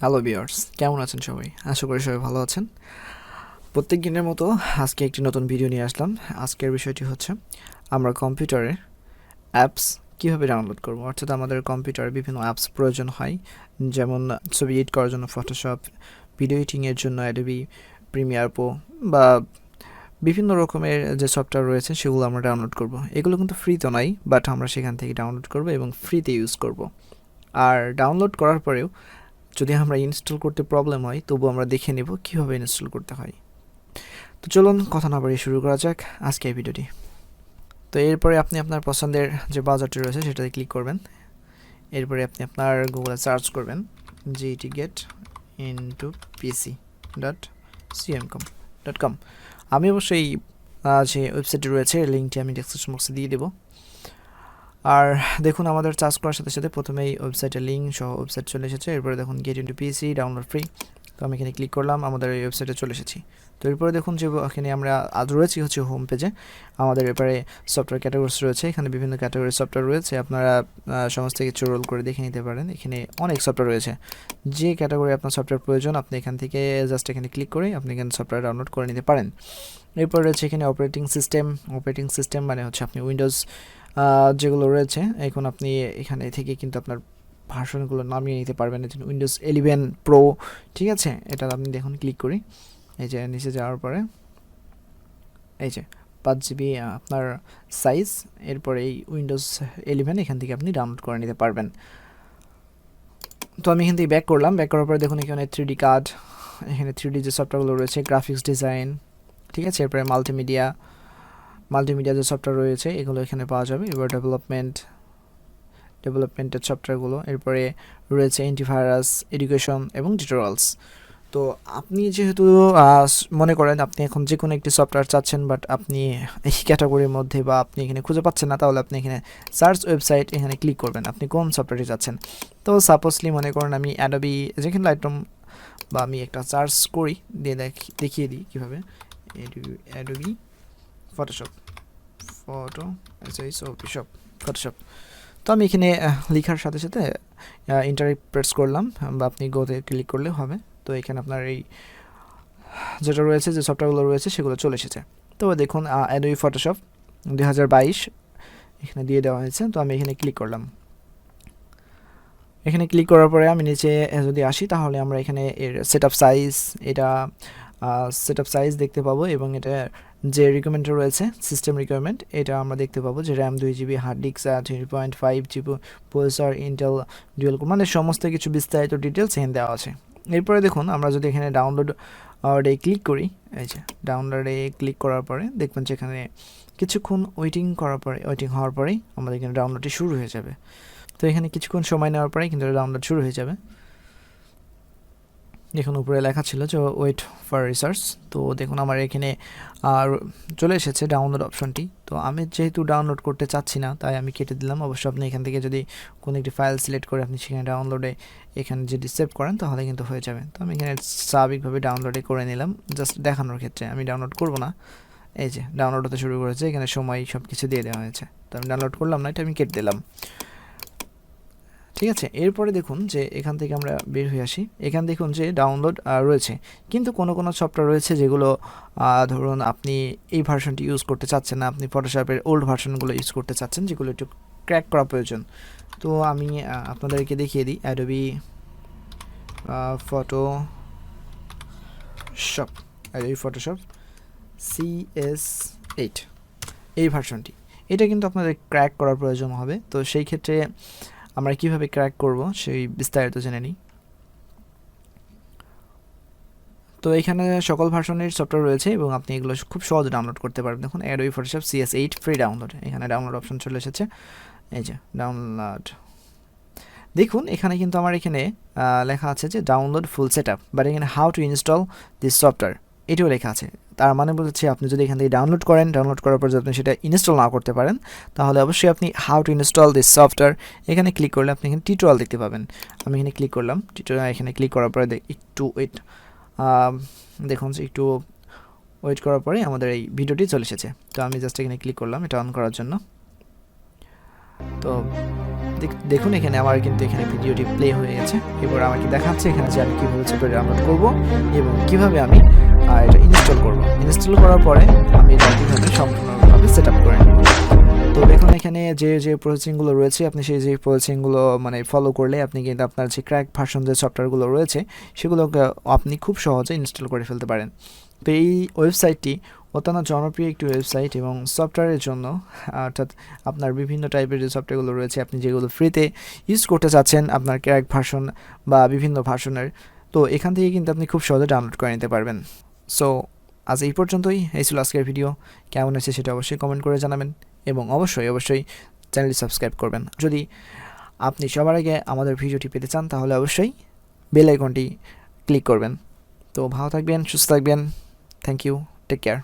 Hello viewers, কেমন আছেন সবাই? আশা করি সবাই ভালো আছেন। প্রত্যেক দিনের মতো আজকে একটি নতুন ভিডিও নিয়ে আসলাম। আজকের বিষয়টি হচ্ছে আমরা কম্পিউটারে অ্যাপস কীভাবে ডাউনলোড করব। অর্থাৎ আমাদের কম্পিউটারে বিভিন্ন অ্যাপস প্রয়োজন হয়, যেমন ছবি এডিট করার জন্য ফটোশপ, ভিডিও এডিটিংয়ের জন্য অ্যাডোবি প্রিমিয়ার প্রো বা বিভিন্ন রকমের যে সফটওয়্যার রয়েছে সেগুলো আমরা ডাউনলোড করব। এগুলো কিন্তু ফ্রি তো নয়, বাট আমরা সেখান থেকে ডাউনলোড করব এবং ফ্রিতে ইউজ করব। আর ডাউনলোড করার পরেও যদি আমরা ইনস্টল করতে প্রবলেম হয়, তবু আমরা দেখে নেব কীভাবে ইনস্টল করতে হয়। তো চলুন কথা না বাড়িয়ে শুরু করা যাক আজকে এই ভিডিওটি। তো এরপরে আপনি আপনার পছন্দের যে ব্রাউজারটি রয়েছে সেটাতে ক্লিক করবেন। এরপরে আপনি আপনার গুগলে সার্চ করবেন getintopc.com। আমি অবশ্যই যে ওয়েবসাইটটি রয়েছে এর লিঙ্কটি আমি ডেসক্রিপশন বক্সে দিয়ে দেবো। আর দেখুন আমাদের সার্চ করার সাথে সাথে প্রথমেই ওয়েবসাইটের লিঙ্ক সহ ওয়েবসাইট চলে এসেছে। এরপরে দেখুন গেট ইনটু পিসি ডাউনলোড ফ্রি। তো আমি এখানে ক্লিক করলাম, আমাদের এই ওয়েবসাইটে চলে এসেছি। তো এরপরে দেখুন যে এখানে আমরা আজ রয়েছি হচ্ছে হোম পেজে। আমাদের এরপরে সফটওয়্যার ক্যাটাগরিজ রয়েছে, এখানে বিভিন্ন ক্যাটাগরির সফটওয়্যার রয়েছে। আপনারা সমস্ত কিছু রোল করে দেখে নিতে পারেন। এখানে অনেক সফটওয়্যার রয়েছে, যে ক্যাটাগরি আপনার সফটওয়্যার প্রয়োজন আপনি এখান থেকে জাস্ট এখানে ক্লিক করে আপনি এখানে সফটওয়্যার ডাউনলোড করে নিতে পারেন। এরপর রয়েছে এখানে অপারেটিং সিস্টেম মানে হচ্ছে আপনি উইন্ডোজ যেগুলো রয়েছে এখন আপনি এখানে থেকে কিন্তু আপনার ভার্সনগুলো নামিয়ে নিতে পারবেন। উইন্ডোজ 11 প্রো, ঠিক আছে। এটা আপনি দেখুন ক্লিক করি, এই যে নিচে যাওয়ার পরে এই যে 5 GB আপনার সাইজ। এরপরে এই উইন্ডোজ 11 এখান থেকে আপনি ডাউনলোড করে নিতে পারবেন। তো আমি এখান থেকে ব্যাক করলাম। ব্যাক করার পরে দেখুন এখানে 3D কার্ড, এখানে 3D যে সফটওয়্যারগুলো রয়েছে, গ্রাফিক্স ডিজাইন, ঠিক আছে। এরপরে মাল্টিমিডিয়া যে সফটওয়্যার রয়েছে এগুলো এখানে পাওয়া যাবে। এবার ডেভেলপমেন্টের সফটওয়্যারগুলো। এরপরে রয়েছে অ্যান্টিভাইরাস, এডুকেশন এবং টিউটোরিয়ালস। তো আপনি যেহেতু মনে করেন আপনি এখন যে কোনো একটি সফটওয়্যার চাচ্ছেন, বাট আপনি এই ক্যাটাগরির মধ্যে বা আপনি এখানে খুঁজে পাচ্ছেন না, তাহলে আপনি এখানে সার্চ ওয়েবসাইট এখানে ক্লিক করবেন, আপনি কোন সফটওয়্যারটি চাচ্ছেন। তো সাপোজলি মনে করেন আমি অ্যাডোবি যেখানে লাইটরুম বা আমি একটা সার্চ করি, দিয়ে দেখিয়ে দিই কীভাবে। Adobe Photoshop. তো আমি এখানে লেখার সাথে সাথে ইন্টার প্রেস করলাম বা আপনি গোতে ক্লিক করলে হবে। তো এখানে আপনার এই যেটা রয়েছে যে সফটওয়্যারগুলো রয়েছে সেগুলো চলে এসেছে। তো দেখুন অ্যাডোবি ফটোশপ 2022 এখানে দিয়ে দেওয়া হয়েছে। তো আমি এখানে ক্লিক করলাম। এখানে ক্লিক করার পরে আমি নিচে যদি আসি, তাহলে আমরা এখানে এর সেটআপ সাইজ দেখতে পাবো এবং এটা যে রিকোয়ারমেন্ট রয়েছে সিস্টেম রিকোয়ারমেন্ট, এটা আমরা দেখতে পাবো যে RAM 2 GB, hard disk 3.5 GB, processor Intel dual core, মানে সমস্ত কিছু বিস্তারিত ডিটেলস এখানে দেওয়া আছে। এরপরে দেখুন আমরা যদি এখানে ডাউনলোডে ক্লিক করি, এই যে ডাউনলোডে ক্লিক করার পরে দেখবেন যে এখানে কিছুক্ষণ ওয়েটিং হওয়ার পরেই আমাদের এখানে ডাউনলোডটি শুরু হয়ে যাবে। তো এখানে কিছুক্ষণ সময় নেওয়ার পরেই কিন্তু ডাউনলোড শুরু হয়ে যাবে। দেখুন উপরে লেখা ছিল যে ওয়েট ফর রিসার্চ। তো দেখুন আমার এখানে চলে এসেছে ডাউনলোড অপশনটি। তো আমি যেহেতু ডাউনলোড করতে চাচ্ছি না, তাই আমি কেটে দিলাম। অবশ্য আপনি এখান থেকে যদি কোনো একটি ফাইল সিলেক্ট করে আপনি সেখানে ডাউনলোডে এখানে যদি সেভ করেন তাহলে কিন্তু হয়ে যাবে। তো আমি এখানে স্বাভাবিকভাবে ডাউনলোডে করে নিলাম, জাস্ট দেখানোর ক্ষেত্রে। আমি ডাউনলোড করব না। এই যে ডাউনলোড হতে শুরু করেছে, এখানে সময় সব কিছু দিয়ে দেওয়া হয়েছে। তো আমি ডাউনলোড করলাম না, এটা আমি কেটে দিলাম, ঠিক আছে। এরপরে দেখুন যে এখান থেকে আমরা বের হয়ে আসি। এখানে দেখুন যে ডাউনলোড রয়েছে, কিন্তু কোনো সফটওয়্যার রয়েছে যেগুলো ধরুন আপনি এই ভার্সনটি ইউজ করতে চাচ্ছেন না, আপনি ফটোশপের ওল্ড ভার্সনগুলো ইউজ করতে চাচ্ছেন, যেগুলো একটু ক্র্যাক করা প্রয়োজন। তো আমি আপনাদেরকে দেখিয়ে দিই অ্যাডোবি ফটোশপ CS8 এই ভার্সনটি, এটা কিন্তু আপনাদের ক্র্যাক করার প্রয়োজন হবে। তো সেই ক্ষেত্রে আমরা কিভাবে ক্র্যাক করব সেই বিস্তারিত জেনে নিই। তো এখানে সকল ভার্সনের সফটওয়্যার রয়েছে এবং আপনি এগুলো খুব সহজে ডাউনলোড করতে পারবেন। দেখুন Adobe Photoshop CS8 free download, এখানে ডাউনলোড অপশন চলে এসেছে। এই যে ডাউনলোড, দেখুন এখানে কিন্তু আমার এখানে লেখা আছে যে ডাউনলোড ফুল সেটআপ, বাট এখানে how to install this software এটাও লেখা আছে। তার মানে বলছে আপনি যদি এখান থেকে ডাউনলোড করার পর যদি আপনি সেটা ইনস্টল না করতে পারেন, তাহলে অবশ্যই আপনি how to install this software এখানে ক্লিক করলে আপনি এখানে টিউটোরিয়াল দেখতে পাবেন। আমি এখানে ক্লিক করলাম, টিউটোরিয়াল এখানে ক্লিক করার পরে একটু ওয়েট, দেখুন যে একটু ওয়েট করার পরে আমাদের এই ভিডিওটি চলে এসেছে। তো আমি জাস্ট এখানে ক্লিক করলাম এটা অন করার জন্য। তো দেখুন এখানে আমার কিন্তু এখানে ভিডিওটি প্লে হয়ে গেছে। এবার আমাকে দেখাচ্ছে এখানে যে আমি কীভাবে সফটওয়্যার ডাউনলোড করব এবং কীভাবে আমি এটা ইনস্টল করব। ইনস্টল করার পরে আমি এটা কীভাবে সম্পূর্ণভাবে সেট আপ করে নেব। তো দেখুন এখানে যে প্রসেসিংগুলো রয়েছে আপনি সেই প্রসেসিংগুলো মানে ফলো করলে আপনি কিন্তু আপনার যে ক্র্যাক ভার্সন যে সফটওয়্যারগুলো রয়েছে সেগুলোকে আপনি খুব সহজে ইনস্টল করে ফেলতে পারেন। তো এই ওয়েবসাইটটি অত্যন্ত জনপ্রিয় একটি ওয়েবসাইট এবং সফটওয়্যারের জন্য, অর্থাৎ আপনার বিভিন্ন টাইপের যে সফটওয়্যারগুলো রয়েছে আপনি যেগুলো ফ্রিতে ইউজ করতে চাচ্ছেন আপনার ক্র্যাক ভার্সন বা বিভিন্ন ভার্সনের, তো এখান থেকে কিন্তু আপনি খুব সহজে ডাউনলোড করে নিতে পারবেন। সো আজ এই পর্যন্তই। এই ছিল আজকের ভিডিও। কেমন হয়েছে সেটা অবশ্যই কমেন্ট করে জানাবেন এবং অবশ্যই চ্যানেলটি সাবস্ক্রাইব করবেন। যদি আপনি সবার আগে আমাদের ভিডিওটি পেতে চান তাহলে অবশ্যই বেল আইকনটি ক্লিক করবেন। তো ভালো থাকবেন, সুস্থ থাকবেন। Thank you, take care.